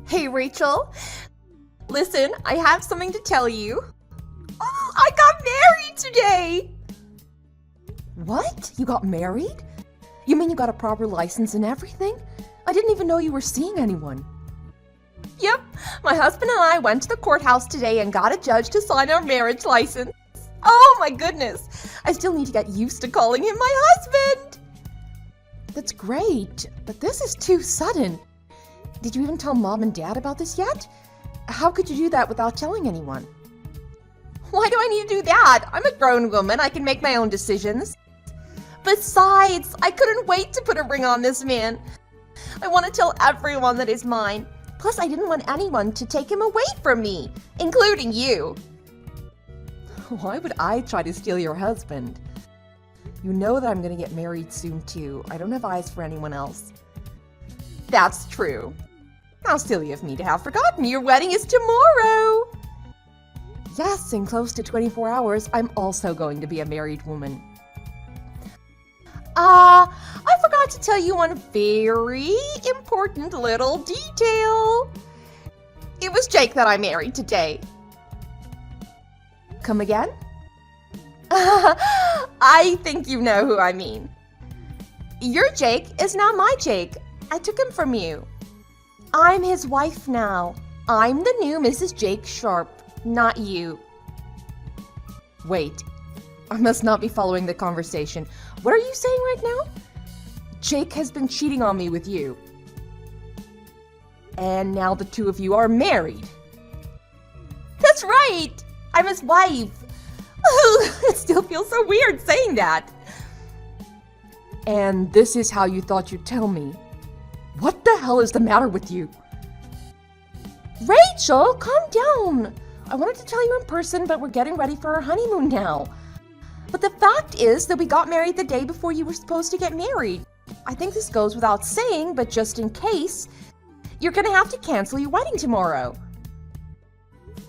Hey, Rachel. Listen, I have something to tell you. Oh, I got married today! What? You got married? You mean you got a proper license and everything? I didn't even know you were seeing anyone. Yep, my husband and I went to the courthouse today and got a judge to sign our marriage license. Oh my goodness, I still need to get used to calling him my husband. That's great, but this is too sudden. Did you even tell Mom and Dad about this yet? How could you do that without telling anyone? Why do I need to do that? I'm a grown woman, I can make my own decisions. Besides, I couldn't wait to put a ring on this man. I want to tell everyone that he's mine. Plus, I didn't want anyone to take him away from me, including you. Why would I try to steal your husband? You know that I'm going to get married soon too. I don't have eyes for anyone else. That's true. How silly of me to have forgotten your wedding is tomorrow. Yes, in close to 24 hours, I'm also going to be a married woman. I forgot to tell you one very important little detail. It was Jake that I married today. Come again? I think you know who I mean. Your Jake is now my Jake. I took him from you. I'm his wife now. I'm the new Mrs. Jake Sharp, not you. Wait, I must not be following the conversation. What are you saying right now? Jake has been cheating on me with you. And now the two of you are married. That's right! I'm his wife. It still feels so weird saying that. And this is how you thought you'd tell me. What the hell is the matter with you? Rachel, calm down. I wanted to tell you in person, but we're getting ready for our honeymoon now. But the fact is that we got married the day before you were supposed to get married. I think this goes without saying, but just in case, you're gonna have to cancel your wedding tomorrow.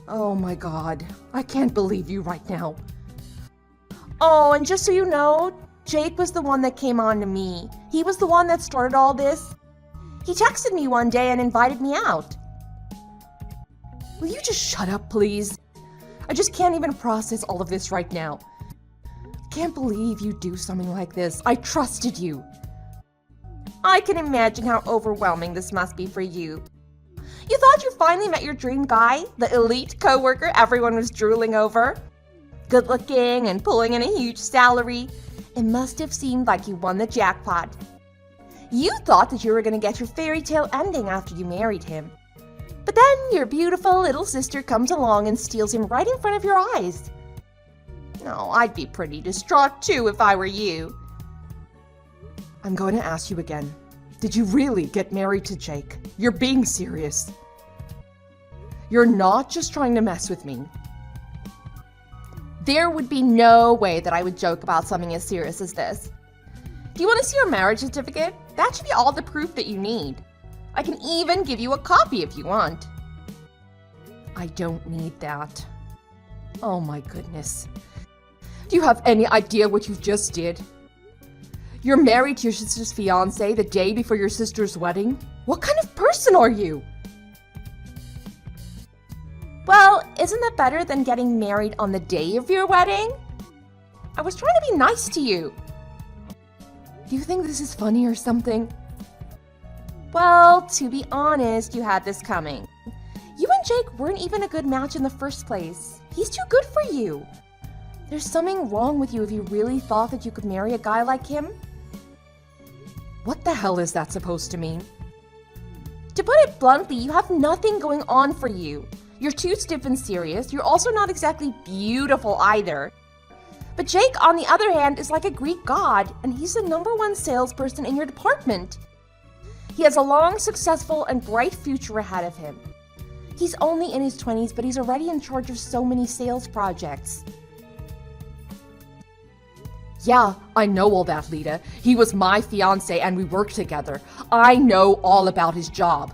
Oh my God, I can't believe you right now. Oh, and just so you know, Jake was the one that came on to me. He was the one that started all this. He texted me one day and invited me out. Will you just shut up, please? I just can't even process all of this right now. I can't believe you do something like this. I trusted you. I can imagine how overwhelming this must be for you. You thought you finally met your dream guy, the elite coworker everyone was drooling over? Good looking and pulling in a huge salary. It must have seemed like you won the jackpot. You thought that you were going to get your fairy tale ending after you married him. But then your beautiful little sister comes along and steals him right in front of your eyes. No, I'd be pretty distraught too if I were you. I'm going to ask you again. Did you really get married to Jake? You're being serious. You're not just trying to mess with me. There would be no way that I would joke about something as serious as this. Do you want to see your marriage certificate? That should be all the proof that you need. I can even give you a copy if you want. I don't need that. Oh my goodness. Do you have any idea what you just did? You're married to your sister's fiancé the day before your sister's wedding? What kind of person are you? Well, isn't that better than getting married on the day of your wedding? I was trying to be nice to you. Do you think this is funny or something? Well, to be honest, you had this coming. You and Jake weren't even a good match in the first place. He's too good for you. There's something wrong with you if you really thought that you could marry a guy like him. What the hell is that supposed to mean? To put it bluntly, you have nothing going on for you. You're too stiff and serious. You're also not exactly beautiful either. But Jake, on the other hand, is like a Greek god, and he's the #1 salesperson in your department. He has a long, successful, and bright future ahead of him. He's only in his 20s, but he's already in charge of so many sales projects. Yeah, I know all that, Lita. He was my fiancé and we worked together. I know all about his job.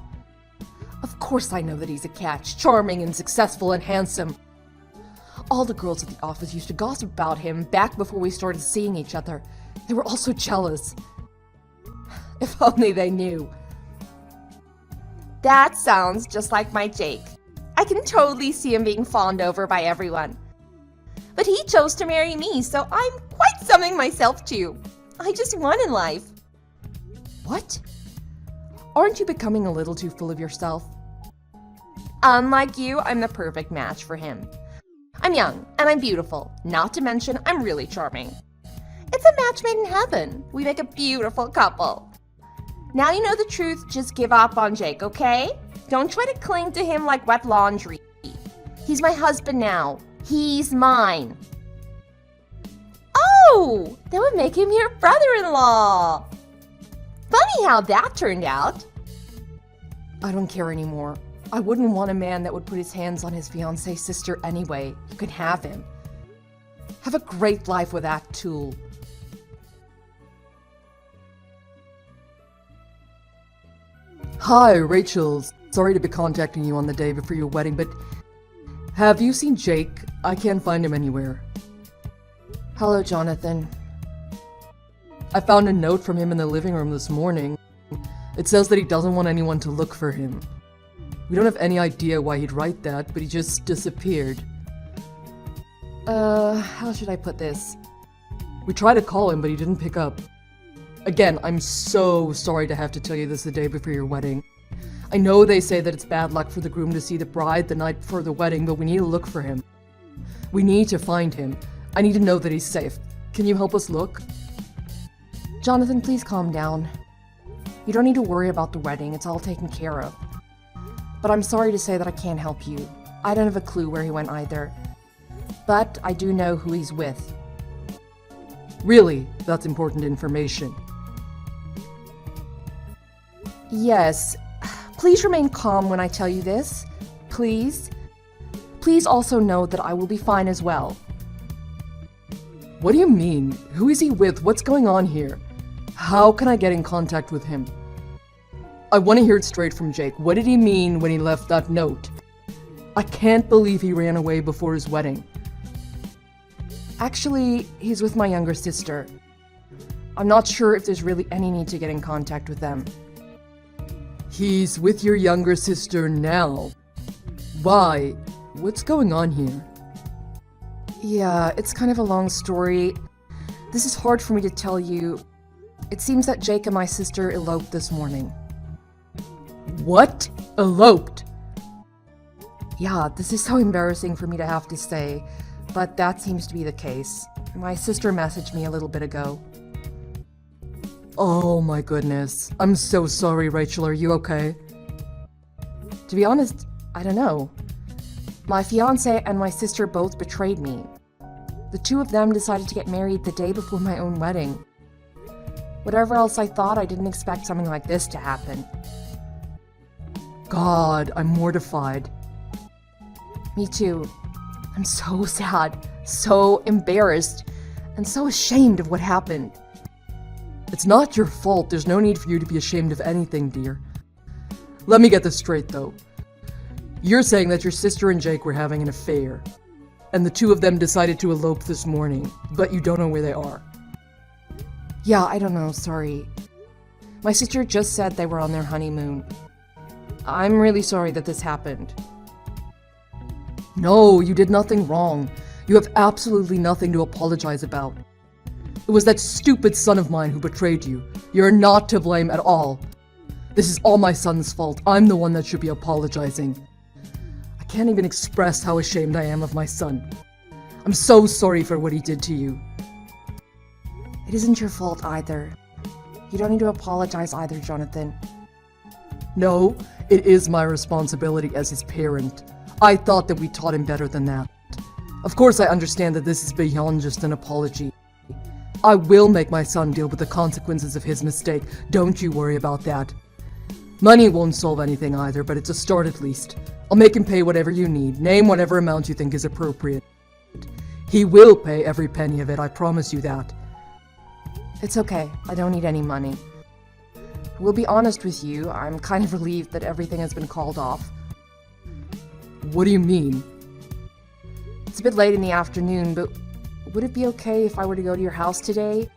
Of course I know that he's a catch, charming and successful and handsome. All the girls at the office used to gossip about him back before we started seeing each other. They were all so jealous. If only they knew. That sounds just like my Jake. I can totally see him being fawned over by everyone. But he chose to marry me, so I'm quite something myself too. I just won in life. What? Aren't you becoming a little too full of yourself? Unlike you, I'm the perfect match for him. I'm young, and I'm beautiful. Not to mention, I'm really charming. It's a match made in heaven. We make a beautiful couple. Now you know the truth, just give up on Jake, okay? Don't try to cling to him like wet laundry. He's my husband now. He's mine. Oh, that would make him your brother-in-law. Funny how that turned out. I don't care anymore. I wouldn't want a man that would put his hands on his fiancée's sister anyway. You can have him. Have a great life with that tool. Hi, Rachel. Sorry to be contacting you on the day before your wedding, but have you seen Jake? I can't find him anywhere. Hello, Jonathan. I found a note from him in the living room this morning. It says that he doesn't want anyone to look for him. We don't have any idea why he'd write that, but he just disappeared. How should I put this? We tried to call him, but he didn't pick up. Again, I'm so sorry to have to tell you this the day before your wedding. I know they say that it's bad luck for the groom to see the bride the night before the wedding, but we need to look for him. We need to find him. I need to know that he's safe. Can you help us look? Jonathan, please calm down. You don't need to worry about the wedding. It's all taken care of. But I'm sorry to say that I can't help you. I don't have a clue where he went either. But I do know who he's with. Really? That's important information. Yes. Please remain calm when I tell you this. Please. Please also know that I will be fine as well. What do you mean? Who is he with? What's going on here? How can I get in contact with him? I want to hear it straight from Jake. What did he mean when he left that note? I can't believe he ran away before his wedding. Actually, he's with my younger sister. I'm not sure if there's really any need to get in contact with them. He's with your younger sister now. Why? What's going on here? Yeah, it's kind of a long story. This is hard for me to tell you. It seems that Jake and my sister eloped this morning. What? Eloped? Yeah, this is so embarrassing for me to have to say, but that seems to be the case. My sister messaged me a little bit ago. Oh my goodness. I'm so sorry, Rachel. Are you okay? To be honest, I don't know. My fiancé and my sister both betrayed me. The two of them decided to get married the day before my own wedding. Whatever else I thought, I didn't expect something like this to happen. God, I'm mortified. Me too. I'm so sad, so embarrassed, and so ashamed of what happened. It's not your fault. There's no need for you to be ashamed of anything, dear. Let me get this straight, though. You're saying that your sister and Jake were having an affair, and the two of them decided to elope this morning, but you don't know where they are. Yeah, I don't know, sorry. My sister just said they were on their honeymoon. I'm really sorry that this happened. No, you did nothing wrong. You have absolutely nothing to apologize about. It was that stupid son of mine who betrayed you. You're not to blame at all. This is all my son's fault. I'm the one that should be apologizing. I can't even express how ashamed I am of my son. I'm so sorry for what he did to you. It isn't your fault either. You don't need to apologize either, Jonathan. No, it is my responsibility as his parent. I thought that we taught him better than that. Of course, I understand that this is beyond just an apology. I will make my son deal with the consequences of his mistake. Don't you worry about that. Money won't solve anything either, but it's a start at least. I'll make him pay whatever you need. Name whatever amount you think is appropriate. He will pay every penny of it, I promise you that. It's okay. I don't need any money. We'll be honest with you, I'm kind of relieved that everything has been called off. What do you mean? It's a bit late in the afternoon, but would it be okay if I were to go to your house today?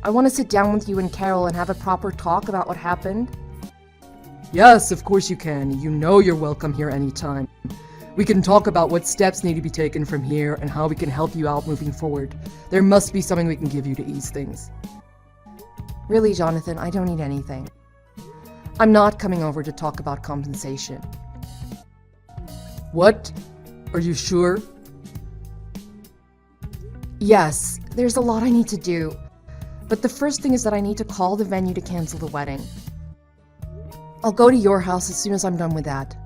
I want to sit down with you and Carol and have a proper talk about what happened. Yes, of course you can. You know you're welcome here anytime. We can talk about what steps need to be taken from here and how we can help you out moving forward. There must be something we can give you to ease things. Really, Jonathan, I don't need anything. I'm not coming over to talk about compensation. What? Are you sure? Yes, there's a lot I need to do. But the first thing is that I need to call the venue to cancel the wedding. I'll go to your house as soon as I'm done with that.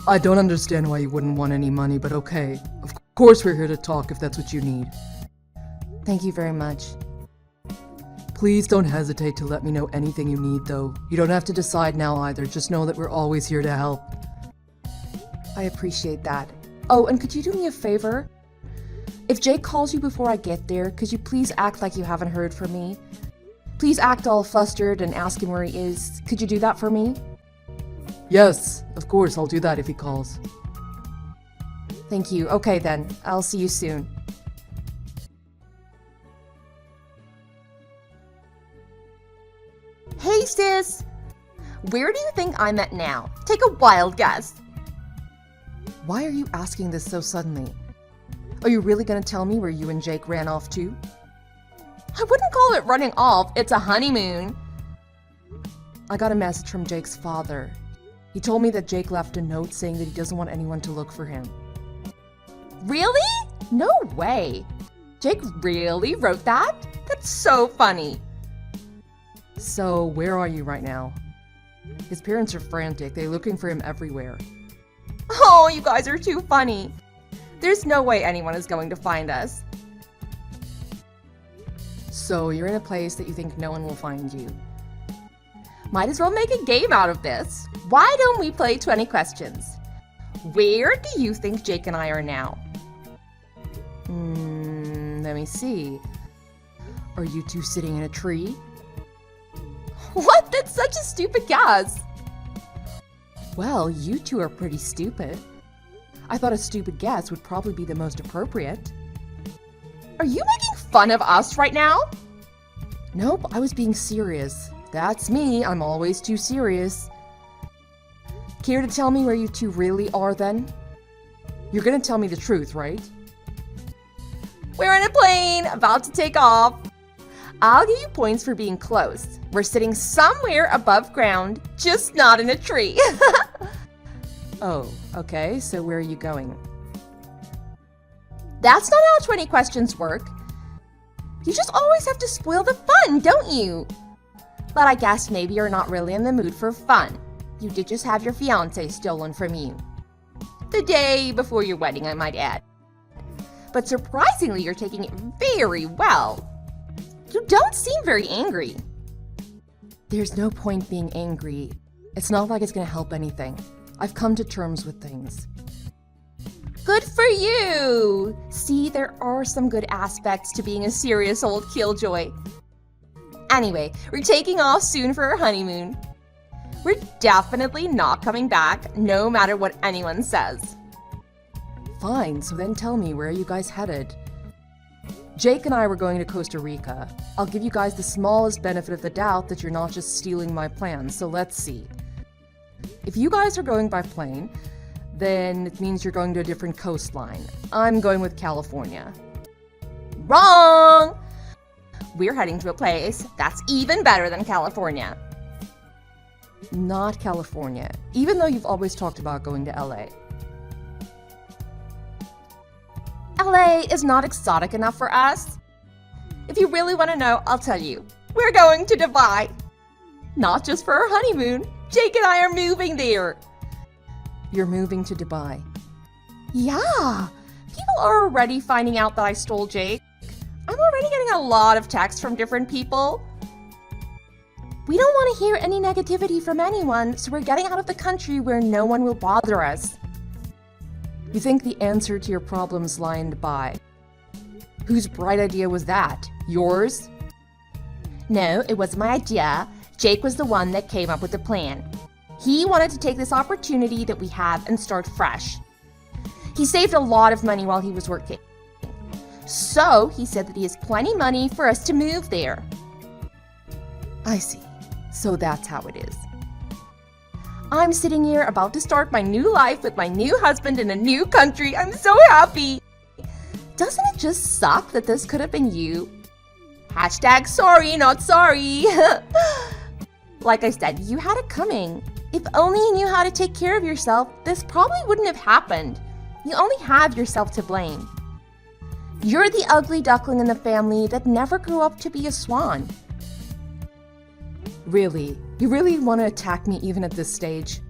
I don't understand why you wouldn't want any money, but okay. Of course we're here to talk if that's what you need. Thank you very much. Please don't hesitate to let me know anything you need, though. You don't have to decide now either. Just know that we're always here to help. I appreciate that. Oh, and could you do me a favor? If Jake calls you before I get there, could you please act like you haven't heard from me? Please act all flustered and ask him where he is. Could you do that for me? Yes, of course, I'll do that if he calls. Thank you. Okay then, I'll see you soon. Hey, sis! Where do you think I'm at now? Take a wild guess. Why are you asking this so suddenly? Are you really gonna tell me where you and Jake ran off to? I wouldn't call it running off, it's a honeymoon. I got a message from Jake's father. He told me that Jake left a note saying that he doesn't want anyone to look for him. Really? No way. Jake really wrote that? That's so funny. So, where are you right now? His parents are frantic. They're looking for him everywhere. Oh, you guys are too funny. There's no way anyone is going to find us. So, you're in a place that you think no one will find you. Might as well make a game out of this. Why don't we play 20 questions? Where do you think Jake and I are now? Let me see. Are you two sitting in a tree? What? That's such a stupid guess. Well, you two are pretty stupid. I thought a stupid guess would probably be the most appropriate. Are you making fun of us right now? Nope, I was being serious. That's me, I'm always too serious. Care to tell me where you two really are then? You're gonna tell me the truth, right? We're in a plane, about to take off. I'll give you points for being close. We're sitting somewhere above ground, just not in a tree. Oh, okay, so where are you going? That's not how 20 questions work. You just always have to spoil the fun, don't you? But I guess maybe you're not really in the mood for fun. You did just have your fiancé stolen from you. The day before your wedding, I might add. But surprisingly, you're taking it very well. You don't seem very angry. There's no point being angry. It's not like it's gonna help anything. I've come to terms with things. Good for you! See, there are some good aspects to being a serious old killjoy. Anyway, we're taking off soon for our honeymoon. We're definitely not coming back, no matter what anyone says. Fine, so then tell me, where are you guys headed? Jake and I were going to Costa Rica. I'll give you guys the smallest benefit of the doubt that you're not just stealing my plans, so let's see. If you guys are going by plane, then it means you're going to a different coastline. I'm going with California. Wrong! We're heading to a place that's even better than California. Not California, even though you've always talked about going to LA. LA is not exotic enough for us. If you really want to know, I'll tell you. We're going to Dubai. Not just for our honeymoon. Jake and I are moving there. You're moving to Dubai. Yeah. People are already finding out that I stole Jake. I'm already getting a lot of texts from different people. We don't want to hear any negativity from anyone, so we're getting out of the country where no one will bother us. You think the answer to your problems lie in Dubai? Whose bright idea was that? Yours? No, it wasn't my idea. Jake was the one that came up with the plan. He wanted to take this opportunity that we have and start fresh. He saved a lot of money while he was working. So he said that he has plenty money for us to move there. I see. So that's how it is. I'm sitting here about to start my new life with my new husband in a new country. I'm so happy. Doesn't it just suck that this could have been you? Hashtag sorry, not sorry. Like I said, you had it coming. If only you knew how to take care of yourself, this probably wouldn't have happened. You only have yourself to blame. You're the ugly duckling in the family that never grew up to be a swan. Really? You really want to attack me even at this stage?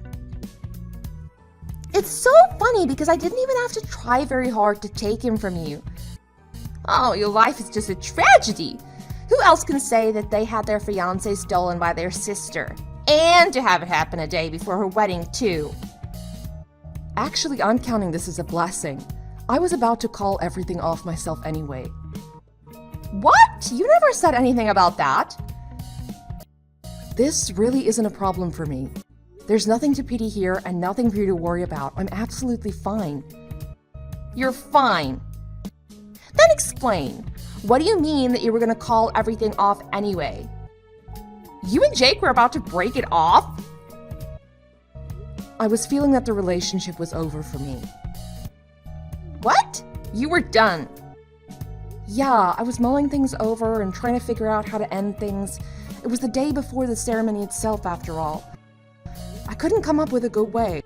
It's so funny because I didn't even have to try very hard to take him from you. Oh, your life is just a tragedy. Who else can say that they had their fiancé stolen by their sister? And to have it happen a day before her wedding, too. Actually, I'm counting this as a blessing. I was about to call everything off myself anyway. What? You never said anything about that. This really isn't a problem for me. There's nothing to pity here and nothing for you to worry about. I'm absolutely fine. You're fine. Then explain. What do you mean that you were going to call everything off anyway? You and Jake were about to break it off? I was feeling that the relationship was over for me. What? You were done? Yeah, I was mulling things over and trying to figure out how to end things. It was the day before the ceremony itself, after all. I couldn't come up with a good way.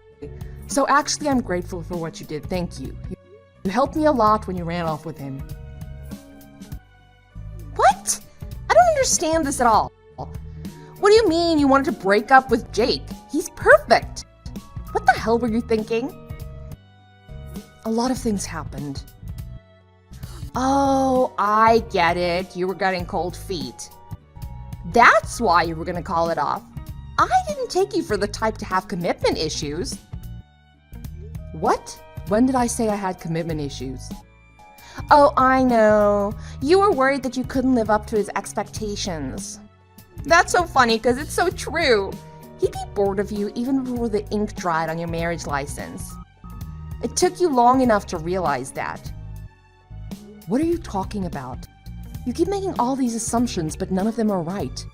So actually, I'm grateful for what you did. Thank you. You helped me a lot when you ran off with him. What? I don't understand this at all. What do you mean you wanted to break up with Jake? He's perfect. What the hell were you thinking? A lot of things happened. Oh, I get it. You were getting cold feet. That's why you were going to call it off. I didn't take you for the type to have commitment issues. What? When did I say I had commitment issues? Oh, I know. You were worried that you couldn't live up to his expectations. That's so funny because it's so true. He'd be bored of you even before the ink dried on your marriage license. It took you long enough to realize that. What are you talking about? You keep making all these assumptions, but none of them are right.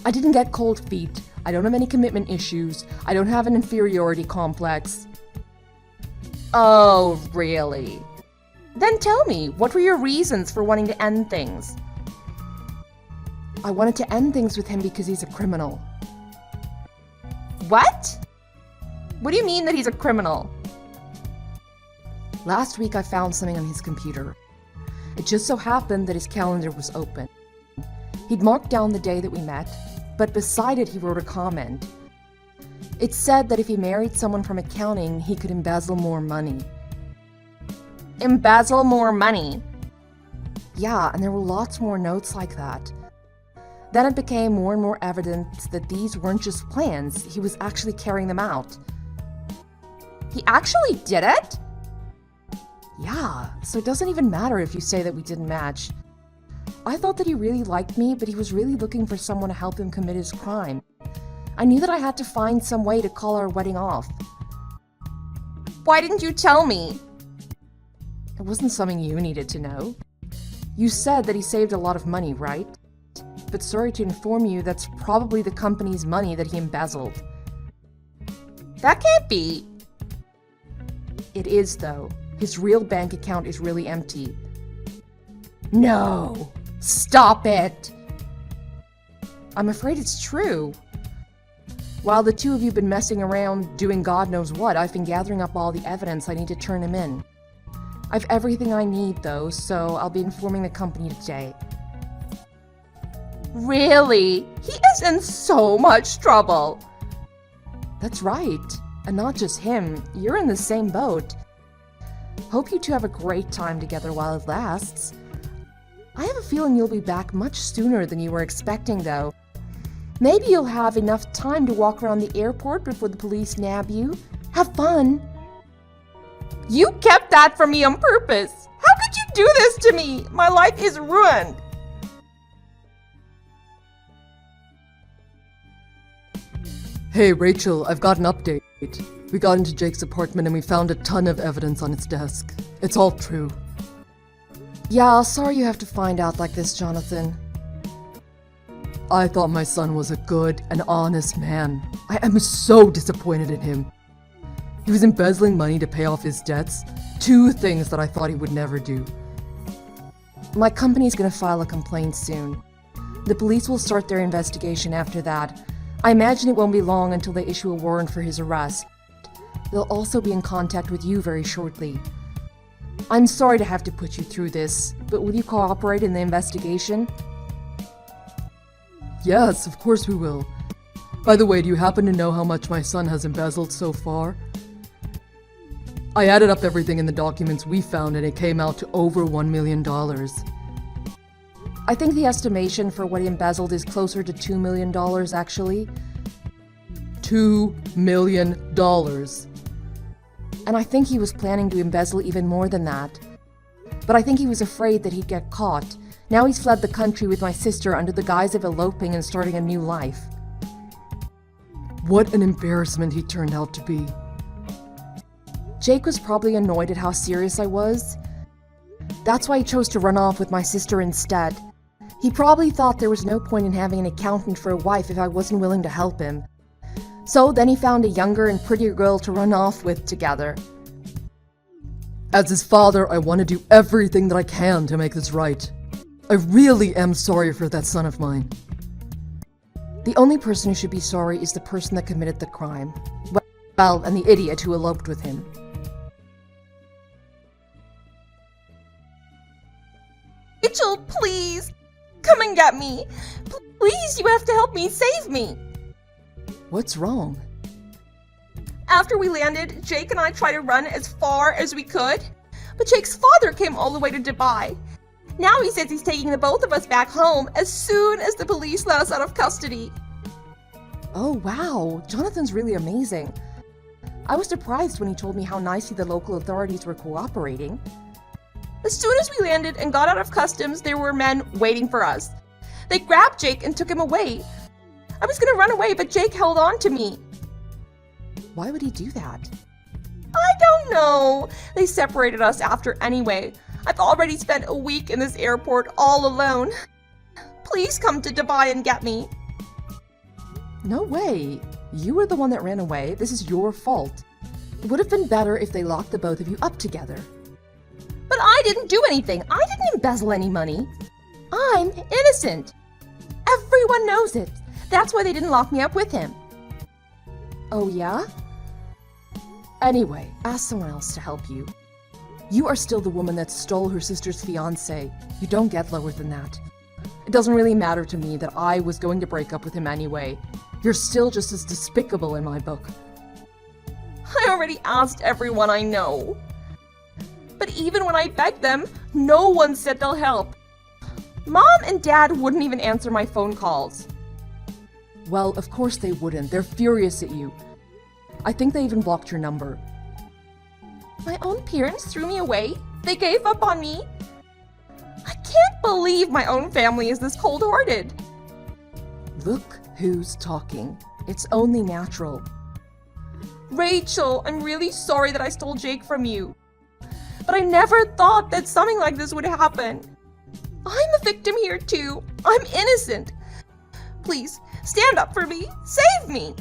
I didn't get cold feet. I don't have any commitment issues. I don't have an inferiority complex. Oh, really? Then tell me, what were your reasons for wanting to end things? I wanted to end things with him because he's a criminal. What? What do you mean that he's a criminal? Last week I found something on his computer. It just so happened that his calendar was open. He'd marked down the day that we met, but beside it he wrote a comment. It said that if he married someone from accounting, he could embezzle more money. Embezzle more money? Yeah, and there were lots more notes like that. Then it became more and more evident that these weren't just plans, he was actually carrying them out. He actually did it? Yeah, so it doesn't even matter if you say that we didn't match. I thought that he really liked me, but he was really looking for someone to help him commit his crime. I knew that I had to find some way to call our wedding off. Why didn't you tell me? It wasn't something you needed to know. You said that he saved a lot of money, right? But sorry to inform you, that's probably the company's money that he embezzled. That can't be. It is, though. His real bank account is really empty. No! Stop it! I'm afraid it's true. While the two of you have been messing around doing God knows what, I've been gathering up all the evidence I need to turn him in. I've everything I need, though, so I'll be informing the company today. Really? He is in so much trouble. That's right. And not just him. You're in the same boat. Hope you two have a great time together while it lasts. I have a feeling you'll be back much sooner than you were expecting, though. Maybe you'll have enough time to walk around the airport before the police nab you. Have fun! You kept that from me on purpose! How could you do this to me? My life is ruined! Hey, Rachel, I've got an update. We got into Jake's apartment and we found a ton of evidence on its desk. It's all true. Yeah, sorry you have to find out like this, Jonathan. I thought my son was a good and honest man. I am so disappointed in him. He was embezzling money to pay off his debts. 2 things that I thought he would never do. My company's gonna file a complaint soon. The police will start their investigation after that. I imagine it won't be long until they issue a warrant for his arrest. They'll also be in contact with you very shortly. I'm sorry to have to put you through this, but will you cooperate in the investigation? Yes, of course we will. By the way, do you happen to know how much my son has embezzled so far? I added up everything in the documents we found and it came out to over $1 million. I think the estimation for what he embezzled is closer to $2 million, actually. $2 million. And I think he was planning to embezzle even more than that. But I think he was afraid that he'd get caught. Now he's fled the country with my sister under the guise of eloping and starting a new life. What an embarrassment he turned out to be. Jake was probably annoyed at how serious I was. That's why he chose to run off with my sister instead. He probably thought there was no point in having an accountant for a wife if I wasn't willing to help him. So then he found a younger and prettier girl to run off with together. As his father, I want to do everything that I can to make this right. I really am sorry for that son of mine. The only person who should be sorry is the person that committed the crime. Well, and the idiot who eloped with him. Rachel, please! Come and get me! Please, you have to help me, save me! What's wrong? After we landed, Jake and I tried to run as far as we could, but Jake's father came all the way to Dubai. Now he says he's taking the both of us back home as soon as the police let us out of custody. Oh wow, Jonathan's really amazing. I was surprised when he told me how nicely the local authorities were cooperating. As soon as we landed and got out of customs, there were men waiting for us. They grabbed Jake and took him away. I was gonna run away, but Jake held on to me. Why would he do that? I don't know. They separated us after anyway. I've already spent a week in this airport all alone. Please come to Dubai and get me. No way. You were the one that ran away. This is your fault. It would have been better if they locked the both of you up together. But I didn't do anything. I didn't embezzle any money. I'm innocent. Everyone knows it. That's why they didn't lock me up with him. Oh yeah? Anyway, ask someone else to help you. You are still the woman that stole her sister's fiancé. You don't get lower than that. It doesn't really matter to me that I was going to break up with him anyway. You're still just as despicable in my book. I already asked everyone I know. But even when I begged them, no one said they'll help. Mom and Dad wouldn't even answer my phone calls. Well, of course they wouldn't. They're furious at you. I think they even blocked your number. My own parents threw me away. They gave up on me. I can't believe my own family is this cold-hearted. Look who's talking. It's only natural. Rachel, I'm really sorry that I stole Jake from you. But I never thought that something like this would happen. I'm a victim here too. I'm innocent. Please, stand up for me. Save me.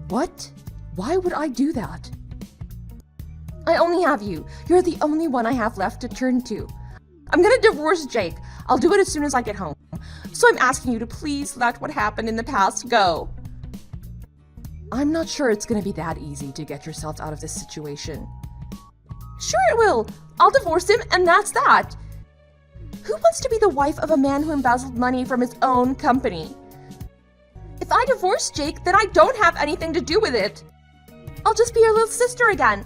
What? Why would I do that? I only have you. You're the only one I have left to turn to. I'm gonna divorce Jake. I'll do it as soon as I get home. So I'm asking you to please let what happened in the past go. I'm not sure it's gonna be that easy to get yourself out of this situation. Sure it will. I'll divorce him and that's that. Who wants to be the wife of a man who embezzled money from his own company? If I divorce Jake, then I don't have anything to do with it. I'll just be your little sister again.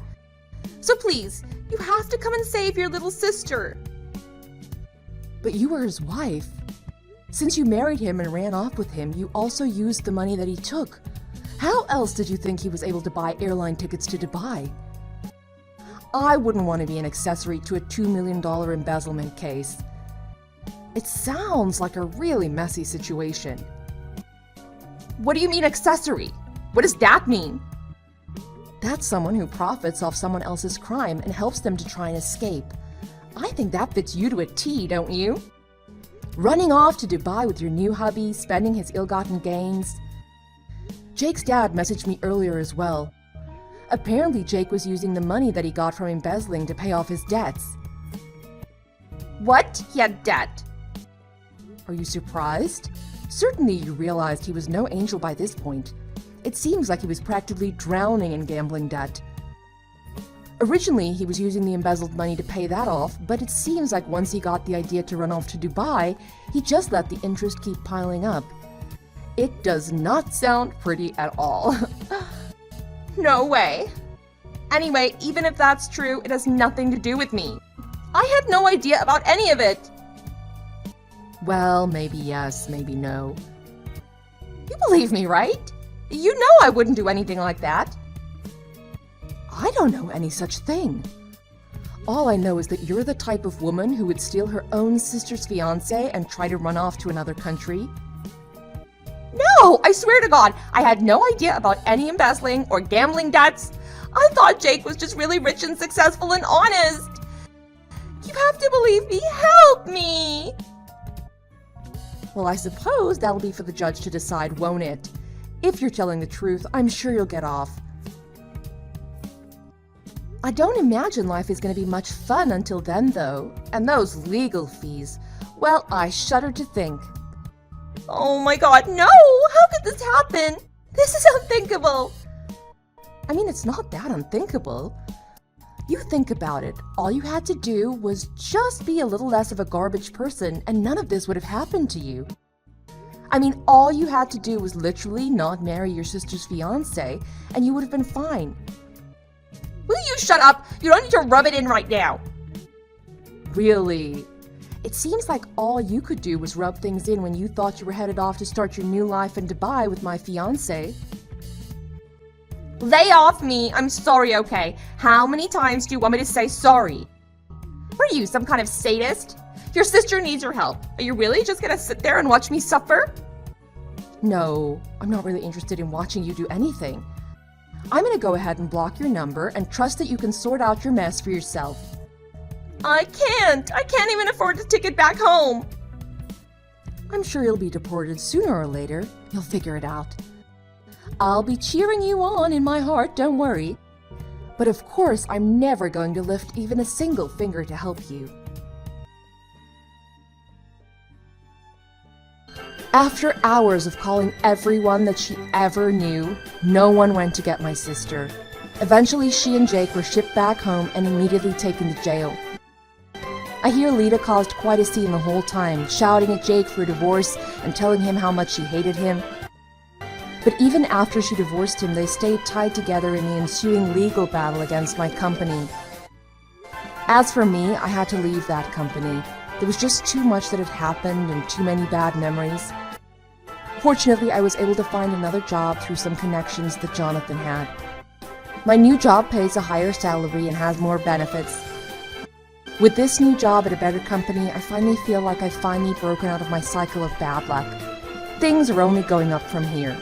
So please, you have to come and save your little sister. But you were his wife. Since you married him and ran off with him, you also used the money that he took. How else did you think he was able to buy airline tickets to Dubai? I wouldn't want to be an accessory to a $2 million embezzlement case. It sounds like a really messy situation. What do you mean accessory? What does that mean? That's someone who profits off someone else's crime and helps them to try and escape. I think that fits you to a T, don't you? Running off to Dubai with your new hubby, spending his ill-gotten gains. Jake's dad messaged me earlier as well. Apparently, Jake was using the money that he got from embezzling to pay off his debts. What? He had debt? Are you surprised? Certainly you realized he was no angel by this point. It seems like he was practically drowning in gambling debt. Originally, he was using the embezzled money to pay that off, but it seems like once he got the idea to run off to Dubai, he just let the interest keep piling up. It does not sound pretty at all. No way. Anyway, even if that's true, it has nothing to do with me. I had no idea about any of it. Well, maybe yes, maybe no. You believe me, right? You know I wouldn't do anything like that. I don't know any such thing. All I know is that you're the type of woman who would steal her own sister's fiancé and try to run off to another country. No, I swear to God, I had no idea about any embezzling or gambling debts. I thought Jake was just really rich and successful and honest. You have to believe me. Help me. Well, I suppose that'll be for the judge to decide, won't it? If you're telling the truth, I'm sure you'll get off. I don't imagine life is going to be much fun until then, though. And those legal fees. Well, I shudder to think. Oh my God, no! How could this happen? This is unthinkable. I mean, it's not that unthinkable. You think about it. All you had to do was just be a little less of a garbage person, and none of this would have happened to you. I mean, all you had to do was literally not marry your sister's fiancé, and you would have been fine. Will you shut up? You don't need to rub it in right now. Really? It seems like all you could do was rub things in when you thought you were headed off to start your new life in Dubai with my fiancé. Lay off me. I'm sorry, okay? How many times do you want me to say sorry? What are you, some kind of sadist? Your sister needs your help. Are you really just gonna sit there and watch me suffer? No, I'm not really interested in watching you do anything. I'm gonna go ahead and block your number and trust that you can sort out your mess for yourself. I can't. I can't even afford a ticket back home. I'm sure you'll be deported sooner or later. You'll figure it out. I'll be cheering you on in my heart, don't worry. But of course, I'm never going to lift even a single finger to help you. After hours of calling everyone that she ever knew, no one went to get my sister. Eventually, she and Jake were shipped back home and immediately taken to jail. I hear Lita caused quite a scene the whole time, shouting at Jake for a divorce and telling him how much she hated him. But even after she divorced him, they stayed tied together in the ensuing legal battle against my company. As for me, I had to leave that company. There was just too much that had happened and too many bad memories. Fortunately, I was able to find another job through some connections that Jonathan had. My new job pays a higher salary and has more benefits. With this new job at a better company, I finally feel like I've finally broken out of my cycle of bad luck. Things are only going up from here.